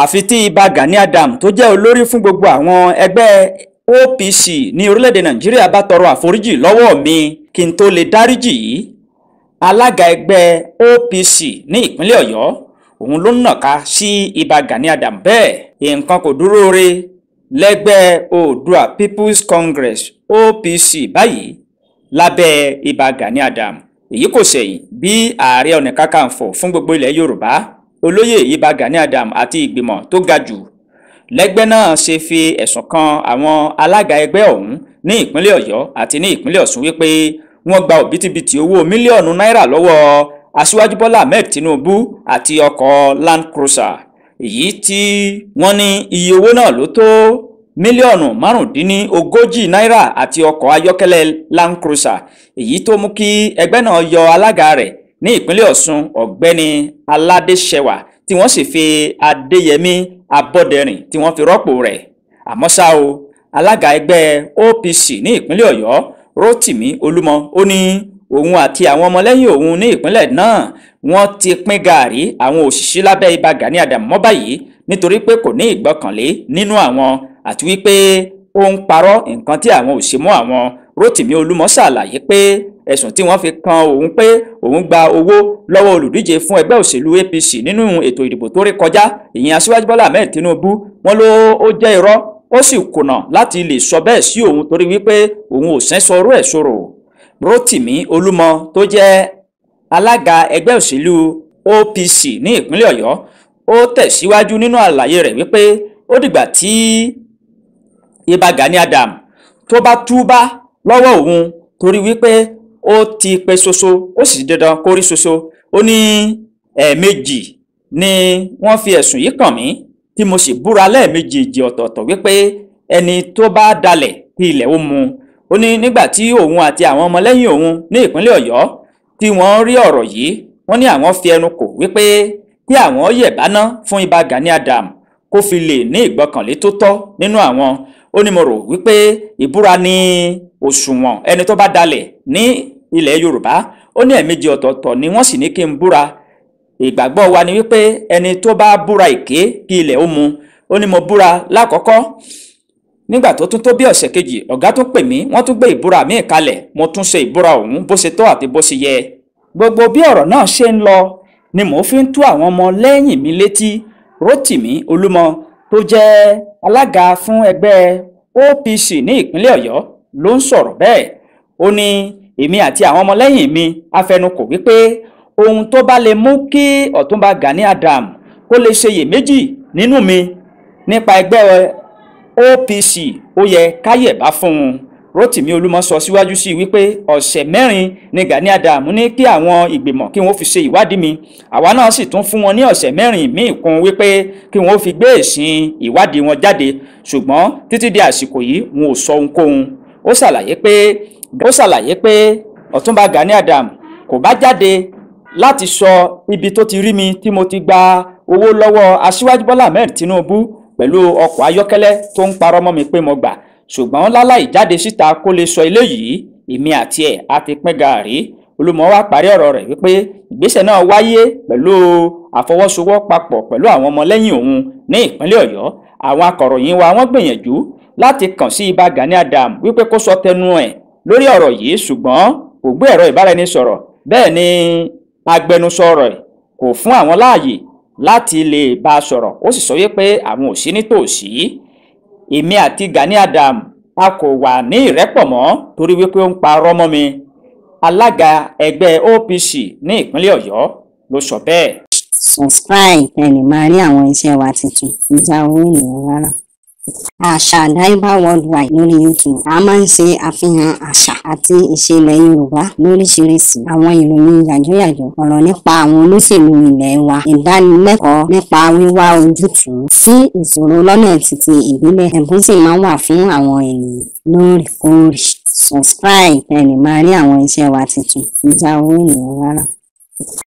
àfi tí Ìbà Gani Adams tó jẹ́ olórí fún gbogbo àwọn ẹgbẹ́ OPC ní orílẹ̀-èdè Nàìjíríà bá tọrọ àforíjì lọ́wọ́ mi kí n tó lè dáríjì yìí. Alága ẹgbẹ́ OPC ní ìpínlẹ̀ Ọ̀yọ́ òun ló nàka sí Ìbà Gani Adams bẹ́ẹ̀. Nǹkan kò dúró re lẹ́gbẹ́ Oòduà People's Congress OPC báyìí lábẹ́ Ìbà Gani Adams. Èyí kò ṣẹ̀yìn bí Ààrẹ Ọ̀nà Kakanfò fún gbogbo ilẹ̀ Yorùbá olóyè Ìbà Gani Adams àti ìgbìmọ̀ tó ga jù lẹ́gbẹ́ náà ṣe fi ẹ̀sùn kan àwọn alága ẹgbẹ́ ọ̀hún ní ìpínlẹ̀ Ọ̀yọ́ àti ní ìpínlẹ̀ Ọ̀ṣun wípé wọ́n gba òbítíbitì owó mílíọ̀nù náírà lọ́wọ́ Aṣíwájú Bọ́lá Ahmed Tinubu àti ọkọ̀ Land Cruiser, èyí tí wọ́n ní iye owó náà ló tó mílíọ̀nù márùndínlógójì náírà àti ọkọ̀ ayọ́kẹ́lẹ́ Land Cruiser, èyí tó mú kí ẹgbẹ́ náà yọ alága rẹ̀ ní ìpínlẹ̀ Ọ̀ṣun Ọ̀gbẹ́ni Aládéṣẹwà tí wọ́n sì fi Adéyẹmí Abọ́dẹrìn tí wọ́n fi rọ́pò rẹ̀. Àmọ́ ṣá o, alága ẹgbẹ́ OPC ní ìpínlẹ̀ Ọ̀yọ́ Rótìmí Olúmọ ó ní òun àti àwọn ọmọlẹ́yìn òun ní ìpínlẹ̀ náà wọ́n ti pín gààrí àwọn òṣìṣẹ́ lábẹ́ Ìbà Gani Adams mọ́ báyìí nítorí pé kò ní ìgbọ́kànlé nínú àwọn àti wípé ó ń parọ́ nǹkan tí àwọn ò ṣe mọ́ àwọn. Rótìmí Olúmọ ṣàlàyé pé ẹ̀sùn tí wọ́n fi kan òun pé òun gba owó lọ́wọ́ olùdíje fún ẹgbẹ́ òṣèlú APC nínú ètò ìdìbò tó rí kọjá, ìyẹn Aṣíwájú Bọ́lá Ahmed Tinubu, wọ́n ló ó jẹ́ irọ́, ó sì kùnà láti lè sọ bẹ́ẹ̀ sí òun torí wípé òun ò sẹ́sọ orú ẹ̀ sọ̀rọ̀. Rótìmí Olúmọ tó jẹ́ alága ẹgbẹ́ òṣèlú OPC ní ìpínlẹ̀ Ọ̀yọ́ ó tẹ̀síwájú nínú àlàyé rẹ̀ wípé ó dìgbà tí Ìbà Gani Adams tó bá túbá lọ́wọ́ òun torí wípé ó ti pe ṣoṣo ó sì dandan kó rí ṣoṣo. Ó ní ẹ̀ẹ̀mejì ni wọ́n fi ẹ̀sùn yìí kàn mí tí mo sì búra lẹ́ẹ̀mejì ọ̀tọ̀ọ̀tọ̀ wípé ẹni tó bá dalẹ̀ kí ilẹ̀ ó mu. Ó ní nígbà tí òun àti àwọn ọmọlẹ́yìn òun ní ìpínlẹ̀ Ọ̀yọ́ tí wọ́n rí ọ̀rọ̀ yìí, wọ́n ní àwọn fi ẹnu kò wípé kí àwọn yẹ̀báná fún Ìbà Gani Adams kó fi lè ní ìgbọ́kànlé tó tọ́ nínú àwọn. Ó ní mo rò wípé ìbúra ní òṣùwọ̀n ẹni tó bá dalẹ̀ ní ilẹ̀ Yorùbá. Ó ní ẹ̀ẹ̀mejì ọ̀tọ̀ọ̀tọ̀ ni wọ́n sì ní kí n búra. Ìgbàgbọ́ wa ni wípé ẹni tó bá búra èké kí ilẹ̀ ó mu. Ó ní mo búra lákọ̀ọ́kọ́, nígbà tó tún tó bí ọ̀sẹ̀ kejì ọ̀gá tó pè mí wọ́n tún gbé ìbúra míì kalẹ̀, mo tún ṣe ìbúra ọ̀hún bó ṣe tọ́ àti bó ṣe yẹ. Gbogbo bí ọ̀rọ̀ náà ṣe ń lọ ni mò ń fi ń tú àwọn ọmọ lẹ́yìn mi létí. Rótìmí Olúmọ tó jẹ́ alága fún ẹgbẹ́ OPC ní ìpínlẹ̀ Ọ̀yọ́ ló ń sọ̀rọ̀ bẹ́ẹ̀. Ó ní èmi àti àwọn ọmọlẹ́yìn mi afẹnukò wípé ohun tó bá lè mú kí Ọ̀túnba Gani Adams kó lè ṣe iyèméjì nínú mi nípa ẹgbẹ́ OPC ó yẹ káyẹ̀bá fún un. Rótìmí Olúmọ sọ síwájú sí wípé ọ̀sẹ̀ mẹ́rin ni Gani Adams ní kí àwọn ìgbìmọ̀ kí wọ́n fi ṣe ìwádìí mi. Àwa náà sì tún fún wọn ní ọ̀sẹ̀ mẹ́rin míì kún wípé kí wọ́n fi gbé èsì ìwádìí wọn jáde, ṣùgbọ́n títí di àsìkò yìí wọn ò sọ ohunkóhun. Ó ṣàlàyé pé Ọ̀túnba Gani Adams kò bá jáde láti sọ ibi tó ti rí mi tí mo ti gba owó lọ́wọ́ Aṣíwájú Bọ́lá Ahmed Tinubu pẹ̀lú ọkọ̀ ayọ́kẹ́lẹ́ tó ń parọ́ mọ́ mi pé mo gbà, ṣùgbọ́n láláì jáde síta kó lè sọ eléyìí èmi àti ẹ̀ á ti pín gààrí. Olúmọ wá parí ọ̀rọ̀ rẹ̀ wípé ìgbésẹ̀ náà wáyé pẹ̀lú àfọwọ́sowọ́papọ̀ pẹ̀lú àwọn ọmọlẹ́yìn òun ní ìpínlẹ̀ Ọ̀yọ́. Àwọn akọ̀ròyìn wa wọ́n gbìyànjú láti kàn sí Ìbà Gani Adams wípé kó sọ tẹnu ẹ̀ lórí ọ̀rọ̀ yìí, ṣùgbọ́n kò gbé ẹ̀rọ ìbáraẹnisọ̀rọ̀. Bẹ́ẹ̀ ni agbẹnusọ rẹ̀ kò fún àwọn láàyè láti lè bá a sọ̀rọ̀. Ó sì sọ wípé àwọn ò sí nítòsí. Èmi àti Gani Adams a kò wà ní ìrẹ́pọ̀ mọ́ torí wípé ó ń parọ́ mọ́ mi. Alága ẹgbẹ́ OPC ní ìpínlẹ̀ Ọ̀yọ́ ló sọ bẹ́ẹ̀. Subscribe ẹ lè máa rí àwọn iṣẹ́ wa tuntun ìjà owó ènìyàn rárá. Àṣà Àdáyébá Worldwide lórí YouTube. A máa ń ṣe àfihàn àṣà àti ìṣe ilẹ̀ Yorùbá lóríṣiríṣi. Àwọn ìròyìn yàjóyàjó, ọ̀rọ̀ nípa àwọn olóṣèlú ilẹ̀ wa, ìdánilẹ́kọ̀ọ́ nípa wíwá ojútùú sí ìṣòro lọ́nà títí ìbílẹ̀. Ẹ̀bùn sì máa ń wà fún àwọn ènìyàn lóòrèkóòrè. Subscribe ẹ lè máa rí àwọn iṣẹ́ wa tuntun ìjà owó ènìyàn rárá.